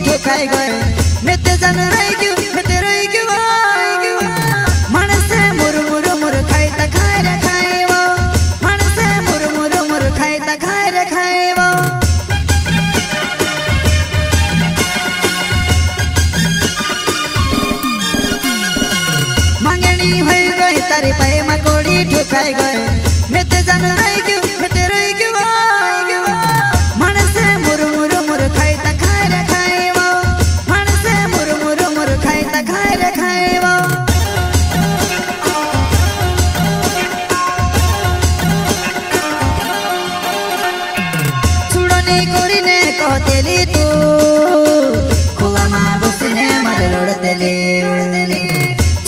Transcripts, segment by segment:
ठोकाई गए मेते जन रही क्यों मेते रही क्यों मनसे मुर मुर मुर खाई ता खाए रे खाए वो मनसे मुर मुर मुर खाई ता खाए रे खाए वो मांगनी होई गई तारी पाए मकोड़ी ठोकाई गए मेते जन रही क्यों मेते रही क्यों मनसे मुर मुर मुर खाई ता खाए रे खाए वो मनसे मुर मुर मुर खाई ता खाए रे खाए वो छुड़नी कोरी ने कहतेली तू खुला मां बसने मर लड़तेली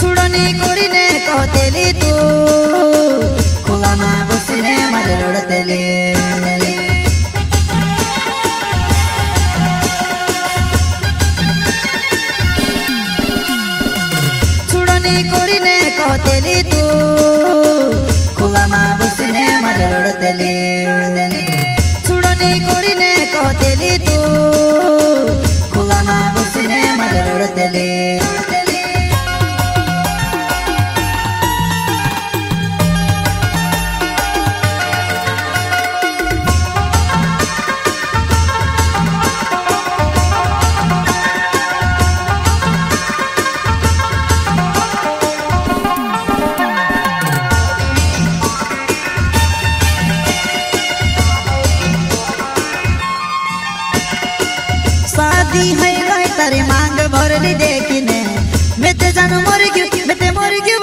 छुड़नी कोरी ने कहतेली तू खुला मां बसने मर लड़तेली कोरीने कहतेली तू खुला मां बसने मर लड़तेली छुड़नी कोरीने कहतेली तू खुला मां बसने मर लड़तेली शादी है गई तारी मांग भरली देखने मेते जान मर गयो मेते मर गयो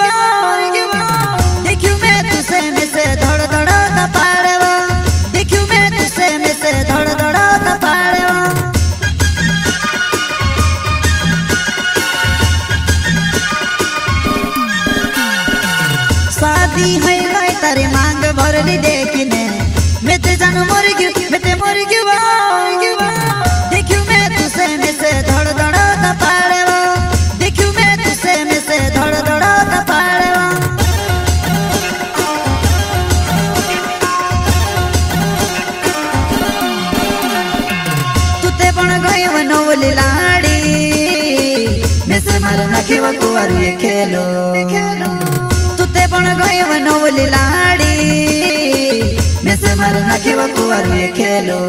देखियो मैं तुसे में से धड़ धड़ ना पाड़वा देखियो मैं तुसे में से धड़ धड़ ना पाड़वा शादी है गई तारी मांग भरली देखने मेते जान मर गयो मेते मर गयो में से धड़ धड़ ना पाड़वा देखियो मैं तुसे में से धड़ धड़ ना पाड़वा तुते पण गयो नवली लाड़ी में से मार नाखिवा कुवारू ये खेलो तुते पण गयो नवली लाड़ी में से मार नाखिवा कुवारू ये खेलो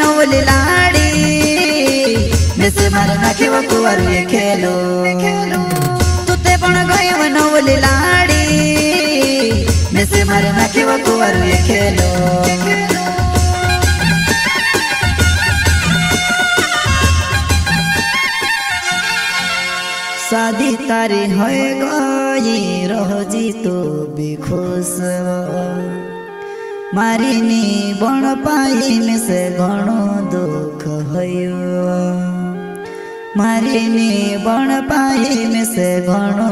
नवली लाड़ी में से मार नाखिवा कुवारू ये खेलो तुते पण गयो नवली लाड़ी में से मार नाखिवा कुवारू ये खेलो शादी तारी होए गई रहोजी तो भी खुश मारिनी बण पाई में से घणो दुख भयो मारिनी बण पाई में से घणो